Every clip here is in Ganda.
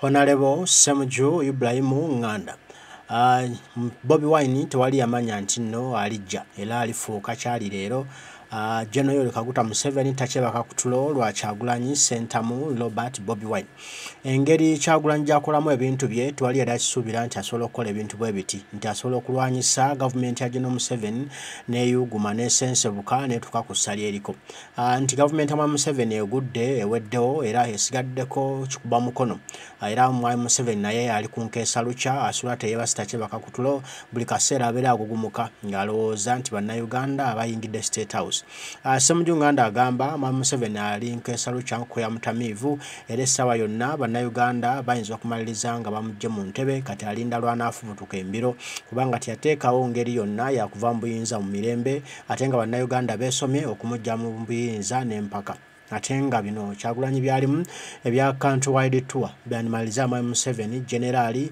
Honorable Ssemujju Nganda. Bobi Wine tewali amanya nti nno alijja era alifuuka kyali leero. General Yoweri Kaguta Museveni tachebaka kutulo lwa Kyagulanyi Sentamu Robert Bobi Wine. Engeri Kyagulanyi gyakolamu ebintu bye twali era kisuubira nti asobola okukola ebintu bwe biti nti asobola okulwanyisa gavumenti ya General Museveni n'eyuguma n'essensebuka n'etuuka ku ssali eriko. Nti gavumenti ya Museveni egudde eweddewo era esigaddeko kikuba mukono. Era Mwami Museveni naye ali ku nkeesa lukya asula teyeebase tachebaka kutulo buli kaseera abeera agugumuka ng'alowooza nti bannayuganda abayingidde State House. Ssemujju Nganda agamba Mwami Museveni ali nkeesa lukya nkuya mutamiivu era essaawa yonna bannayuganda bayinza okumaliriza nga bamugye mu ntebe kati alinda lwanaafubutuka embiro kubanga teyateekawo ngeri yonna yakuva mu buyinza mu mirembe ate nga bannayuganda beesomye okumugya mu buyinza n'empaka. Ate nga bino Kyagulanyi byalimu ebya countrywide tour byanimaliza Mwami Museveni generali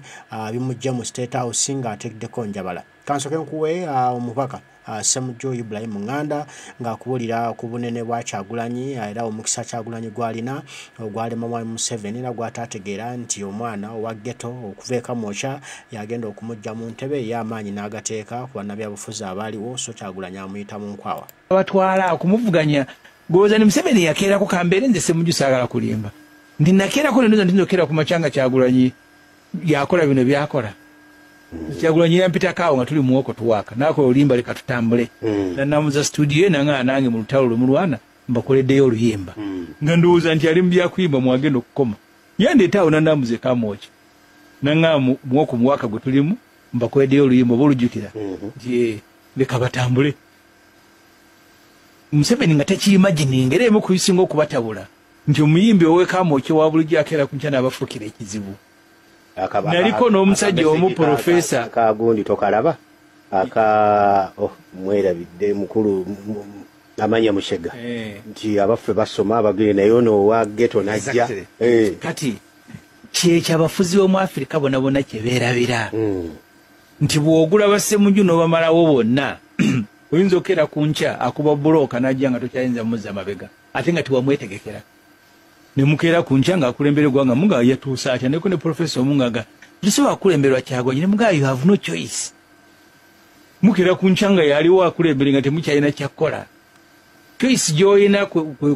bimujja mu State House nga ateddeko njabala. Kansoke nkuwe omubaka Ssemujju Nganda ng'akubulira ku bunene bwa Kyagulanyi era omukisa Kyagulanyi gwalina ogwalema Mwami Museveni era gwataategeera nti omwana owa ghetto okuveeka mwoca yagenda okumujja mu ntebe ey'amaanyi n'agateeka ku bannabyabufuzi abaaliwo so Kyagulanyi amuyita mu nkwawa. Batwala okumuvuganya goza ni Museveni yakeerako kambeere nze Ssemujju saagala kulimba ndi nakeerako nendoza ndinokera ku machanga Kyagulanyi yakola bino byakola. Kyagulanyi yampitako nga tuli muwoko tuwaka nako olimba leka tutambule namuza studio nanga nange mu lutalo lumulwana mbakoleddeyo oluyimba nga ndowooza nti ali mu byakuyimba mwagenda okukoma yandeetaawo nanamuze kamoki nanga muwoko muwaka gwe tulimu mbakoleddeyo oluyimba oba olujjukira nti leka batambule. Museveni nga tekiyimagininga era emu kuyisinga okubatabula nti omuyimbi ow'ekamoki wa bulijjo akeera ku nkyana abafuukira ekizibu. Naliko n'omusajja omu profesa akagundi tokalaba mwerabidde mukulu amanya Mushega nti abaffe basoma abagire naye ono wa ghetto najja kati kyekyabafuzi b'omu Afrika bonna bonna kyebeerabira nti bw'ogula Ssemujju n'obamalawo bonna oyinza okera ku nkya akuba bulooka n'ajja nga tokyayinza muzza mabega ate nga tiwamwetegekera. Nemukeera ku nkya ng'akulembera eggwanga muga yatuusa atya neko ne professor omungaga tusobola akulemberwa Kyagulanyi ne muga you have no choice. Mukeera ku nkya nga yaliwo akulembere nga temukyalina kyakkola. Choice gy'olina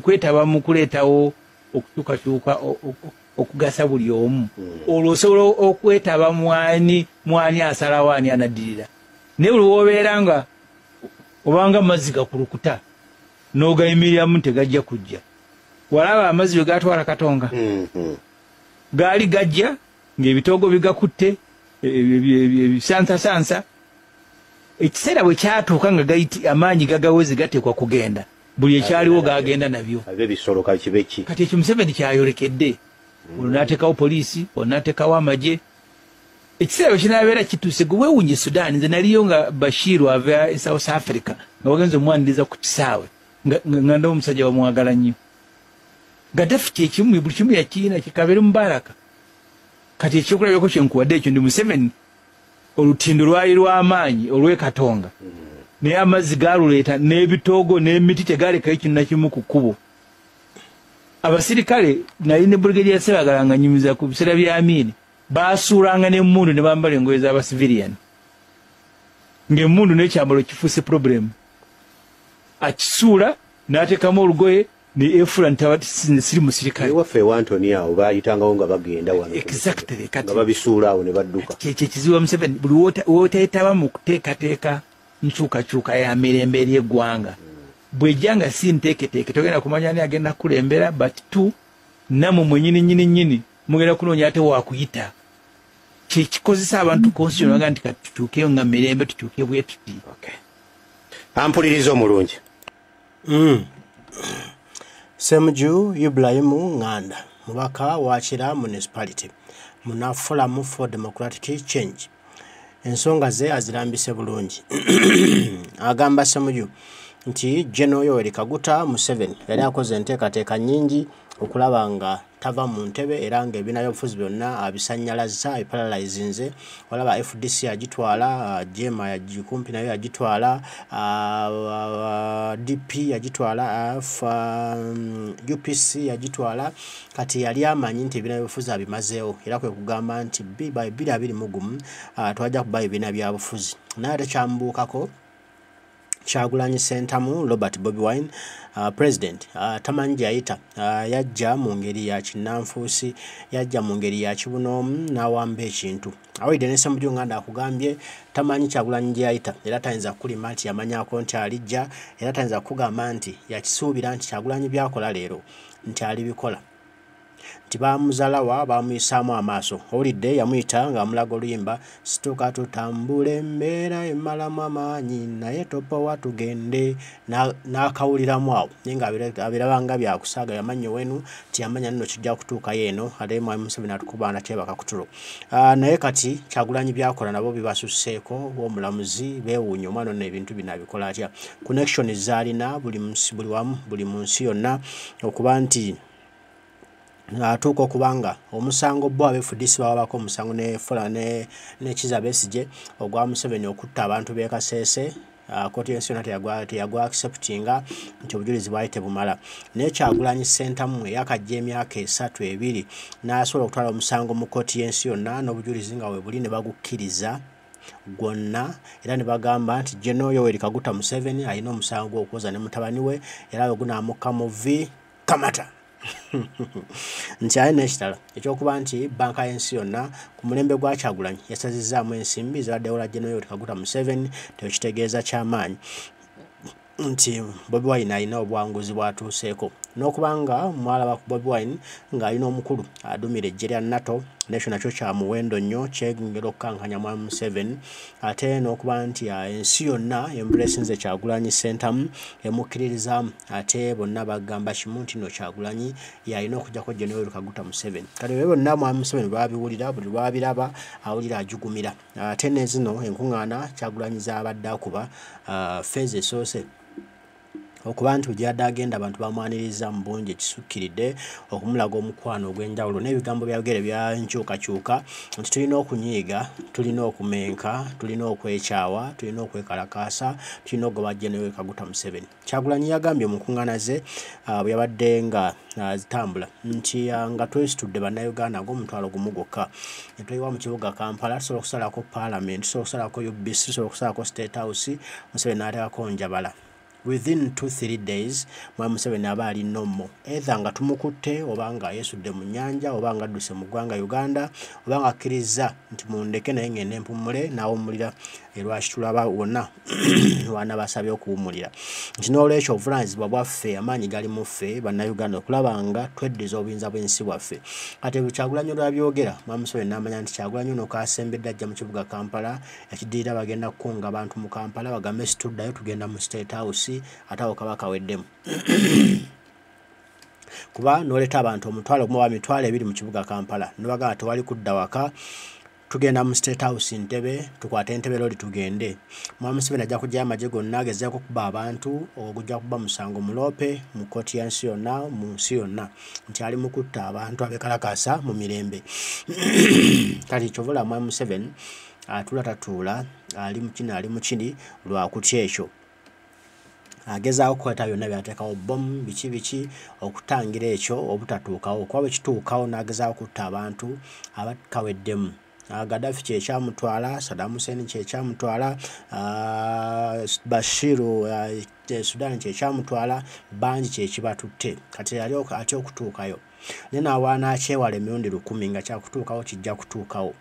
kwetaba mu kuleetawo okukyukakyuka okugasa buli omu. Olwo osobola okwetaba mwani asalawo ani anaddirira. Naye buli w'obeera nga obanga amazzi gakulukuta n'ogayimiriramu tegajja kujja. Walaba amazzi we gatwala Katonga gaali gajja ng'ebitoogo bigakutte ebisansa ekiseera bwe kyatuuka nga amaanyi gagaweze gateekwa kugenda buli ekyaliwo gagenda nabyo kati ekyo Museveni kyayolekedde olwo n'ateekawo poliisi olwo n'ateekawo amagye ekiseera bwe kinaabeera kituuse gwe weewunye Sudan nze naliyo nga Bashir ava South Africa nga wagenza omwaniriza ku kisaawe nga ndawo omusajja bamwagala nnyo Gaddafi kyekimu buli kimu yakiina kikabere Mubaraka kati ekyokulabako kyenkuwadde ekyo ndi Museveni olutindo lwali lw'amaanyi olw'Ekatonga naye amazzi gaaluleeta n'ebitoogo n'emiti tegaalekayo kintu na kimu ku kkubo. Abasirikale nali ne Brigadier Ssebaggala nga nnyumiza ku biseera bya Amini baasuulanga n'emmundu ne bambala engoye z'abasiviliani ng'emmundu n'ekyambalo kifuuse problemu akisuula n'ateekamu olugoye ni efula ntawati siri musirikale waffe Antonia obayitangawo nga bagenda wano exactly kati nga babisuulaawo ne badduka kizibu Museveni buli woteetaba mu kuteekateeka nkyukakyuka ya mirembe ery'eggwanga bw'ejjanga si nteeketeeke togenda kumanya ani agenda kulembera but tu namwe mwennyini mugenda kunoonya ate waakuyita kyekikozesa abantu constitution baga nti katutuukeyo nga mirembe tutuuke bwe tuti ampuliriza omulungi Ssemujju Nganda mubaka wa Kira municipality muna Forum for Democratic Change ensonga ze azirambise bulungi agamba Ssemujju nti General Yoweri Kaguta Museveni yali akoze enteekateeka nnyingi okulaba nga tava mu ntebe era nga ebina by'obufuzi byonna abisanyalaza eparalyzinze olaba FDC agitwala jema yagikumpi nayo yagitwala DP yagitwala UPC yagitwala kati yali amanyi nti ebina by'obufuzi abimazeewo era kwe kugamba nti bibiri abiri mugumu twajja kuba ebina byabufuzi naye ate kyambuukako Kyagulanyi Ssentamu Robert Bobi Wine president tamanyi yayita yajja mu ngeri ya kinnanfuusi yajja mu ngeri ya kibunoomu n'awamba ekintu awulidde ne Ssemujju Nganda akugambye tamanyi Kyagulanyi gye yayita era tayinza kukulima nti yamanyako nti alijja era tayinza kukugamba nti yakisuubira nti Kyagulanyi byakola leero nti alibikola nti bamuzalawa bamuyisaamu amaaso owulidde yamuyita ng'amulaga oluyimba situka tutambule embeera emalamu amaanyi naye topowa tugende n'akawuliramu awo naye ng'abirabanga byakusaaga yamanya wenu nti yamanya nno kijja kutuukayo eno ate mwami Museveni atukuba nateebaka ku tulo naye kati Kyagulanyi byakola nabo bibasusseeko omulamuzi beewuunya omwana ono ebintu bino abikola atya connection zaalina buli mu nsi yonna okuba nti atuuka okubanga omusango bo ab'FDC babako omusango ne Kizza Besigye ogwa Museveni okutta abantu b'e Kasese kooti y'ensi yonna teyagwa acceptinga nti obujulizi bwali tebumala naye Kyagulanyi Ssentamu eyakajja emyaka 3-2 n'asobola okutwala omusango mu kooti y'ensi yonna n'obujulizi nga weebuli ne bagukkiriza gwonna era ne bagamba nti General Yoweri Kaguta Museveni alina omusango gw'okwoza ne mutabani we era gunaamukka mu kamata nti aye n'ekitala ekyokuba nti banka y'ensi yonna ku mulembe gwa Kyagulanyi yasazizzaamu ensimbi zabaddewo General Yoweri Kaguta Museveni tekitegeeza ky'amaanyi nti Bobi Wine alina obuwanguzi bwatuuseeko n'okubanga mwalaba ku Bobi Wine ng'alina omukulu adumira eggye lya NATO nekyo nakyo kya muwendo nnyo kyengera okukankanya mwami Museveni ate n'okuba nti ensi yonna embulesinze Kyagulanyi Ssentamu emukkiririzaamu ate bonna bagamba kimu nti no Kyagulanyi yalina okujjako General Yoweri Kaguta Museveni kale bwe bonna mwami Museveni babiwulira buli lwabiraba awulira ajugumira ate ne zino enkuŋŋaana Kyagulanyi zaabadde akuba feezi esoose okuba nti ojjadde agenda abantu bamwaniriza mu bungi ekisukkiridde okumulaga omukwano ogw'enjawulo n'ebigambo byagere byankyukakyuka nti tulina okunyiiga tulina okumenka tulina okwekyawa tulina okwekalakaasa tulina okugoba General Yoweri Kaguta Museveni Kyagulanyi yagambye mu nkuŋŋaana ze bwe yabadde nga zitambula nti nga twesitudde bannayuganda ng'omutwalo gumu gwokka ne tweyiwa mu kibuga Kampala tusobola okusalako Parliament tusobola okusalako UBC tusobola okusalako State House Museveni n'ateekako Njabala within 2-3 days mwami Museveni aba ali nommo either nga tumukutte oba nga yeesudde mu nnyanja oba nga adduse mu ggwanga Uganda oba nga akkiriza nti mundeke naye ngende empumule n'awummulira lwaki tulaba wonna wana basabye okuwummulira nti n'olwekyo obuvunaanyizibwa bwaffe amaanyi gali mu ffe bannayuganda okulaba nga tweddiza obuyinza bw'ensi bwaffe ate Kyagulanyi olwabyogera mwami Museveni n'amanya nti Kyagulanyi ono kaasembedde ajja mu kibuga Kampala ekiddirira bagenda kukunga abantu mu Kampala bagambe situddayo tugenda mu State House ate awo kaba kaweddemu kuba n'oleeta abantu omutwalo gumu oba mitwalo 2 mu kibuga Kampala nobagamba tewali kudda waka tugenda mu State House Ntebe tukwate Entebbe loli tugende mwami Museveni ajja kujjayo amagye gonna agezaako kuba abantu ogujja kuba musango mulope mu kooti y'ensi yonna mu nsi yonna nti ali mu kutta abantu abekalakaasa mu mirembe kati kyovula mwami Museveni atula tatuula ali mu kini lwakutya ekyo agezaako kukwata byonna byateekawo bomu biki okutangira ekyo obutatuukawo kuba bwe kituukawo n'agezaako kutta abantu abakaweddemu Gaddafi kyekyamutwala Saddam Hussein kyekyamutwala Bashiru Sudan kyekyamutwala bangi kyekibatutte kati atya okutuukayo naye n'awaana akyewala emirundi 10 nga kyakutuukawo kijja kutuukawo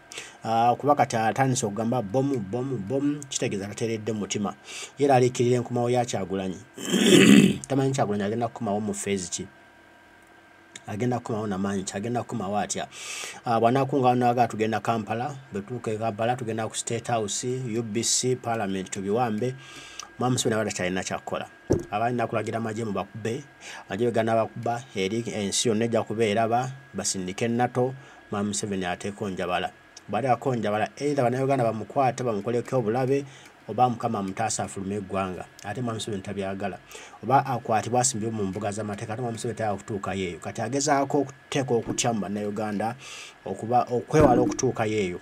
kuba kati atandise okugamba bomu kitegeeza tateeredde mu mutima era aliikirira enkumawo ya Kyagulanyi tamanyi Kyagulanyi agenda kukomawo mu feezi ki agenda kukomawo namaanyi agenda kukomawo atya bw'anaakungaanaga tugenda Kampala bwe tutuuka Kampala tugenda ku State House UBC Parliament tubiwambe mwami Museveni abadde kyalina kyakukola abalina kulagira amagye mu bakube amagye begana bakuba eri ensi yonna ejja kubeera basindike NATO mwami Museveni ateeko Njabala bw'ateekako Njabala either bannayuganda bamukwate bamukoleko obulabe oba mukama mutaasa afulume eggwanga ate mwami Museveni tabyagala oba akwatibwa asimbye mu mbuga z'amateeka ate Museveni tayagala kutuuka yeeyo kati agezaako okuteeka okutya mu bannayuganda okuba okwewala okutuuka yeeyo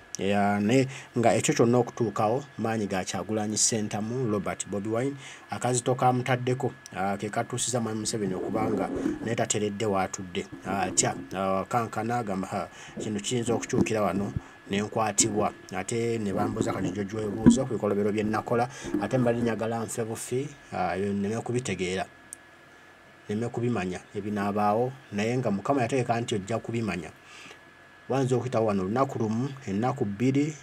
ne nga ekyo kyonna okutuukawo maanyi ga Kyagulanyi Ssentamu Robert Bobi Wine akazito kamutaddeko ke katuusiza Mwami Museveni okubanga naye tateredde waatudde atya kankana agamba kino kiyinza okukyukira wano nenkwatibwa ate ne bambuza kati Jjajja webuuzo ku bikolobero bye nakola ate mbali nyagala nfe bufi neme kubitegeera neme kubimanya ebinaabaawo naye nga Mukama yateeka nti ojja kubimanya wanza okuyitawo wano olunaku lumu ennaku bbiri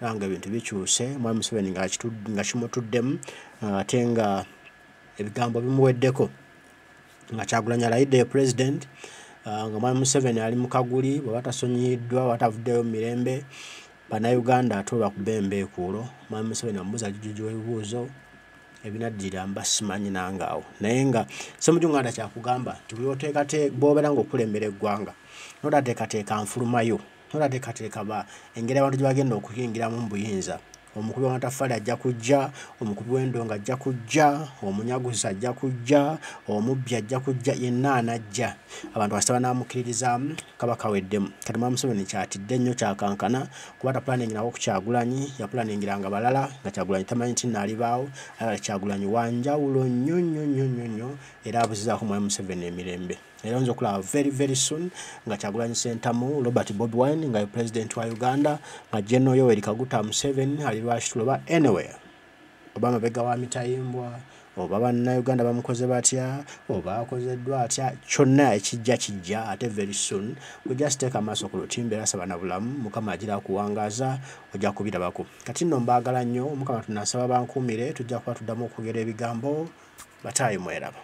nga ebintu bikyuse Mwami Museveni nga kimutuddemu ate nga ebigambo bimuweddeko nga Kyagulanyi alayidde president nga Mwami Museveni ali mu kaguli bwe batasonyiyiddwa batavuddeyo mu mirembe bannayuganda ate bakubembe ekuulo Mwami Museveni amubuuza Jjajja webuuzo ebinaddirira mba simanyi nangaawo naye nga Ssemujju Nganda kyakugamba nti bw'oteekate bw'obeera ng'okulembera eggwanga notateekateeka nfulumayo notateekateeka engeri abantu gye bagenda okuyingiramu mu buyinza omukubi w'amataffaali ajja kujja omukubi w'endonga ajja kujja omunyaguzi ajja kujja omubbi ajja kujja yenna anajja abantu basita banaamukkiririzaamu kaba kaweddemu kati Mwami Museveni kyatidde nnyo kyakankana kuba tapulaningira ku Kyagulanyi yapulaningira balala nga Kyagulanyi tamanyi nti naalibaawo Kyagulanyi wanjawulo nnyo era abuzizaako Mwami Museveni emirembe era nzo okulaba very soon nga Kyagulanyi Ssentamu Robert Bobi Wine nga president wa Uganda nga General Yoweri Kaguta Museveni ali lwakitulo ba anywhere oba mabega wa mitayimbwa oba bannayuganda bamukoze batya oba akozeddwa atya kyonna ekijja ate very soon we just take amaaso ku lutimbe era saba na bulamu Mukama agira kuwangaaza ojja kubirabako kati nno mbaagala nnyo Mukama tunasaba bankuumire tujja kuba tuddamu okwogera ebigambo bataayi mweraba.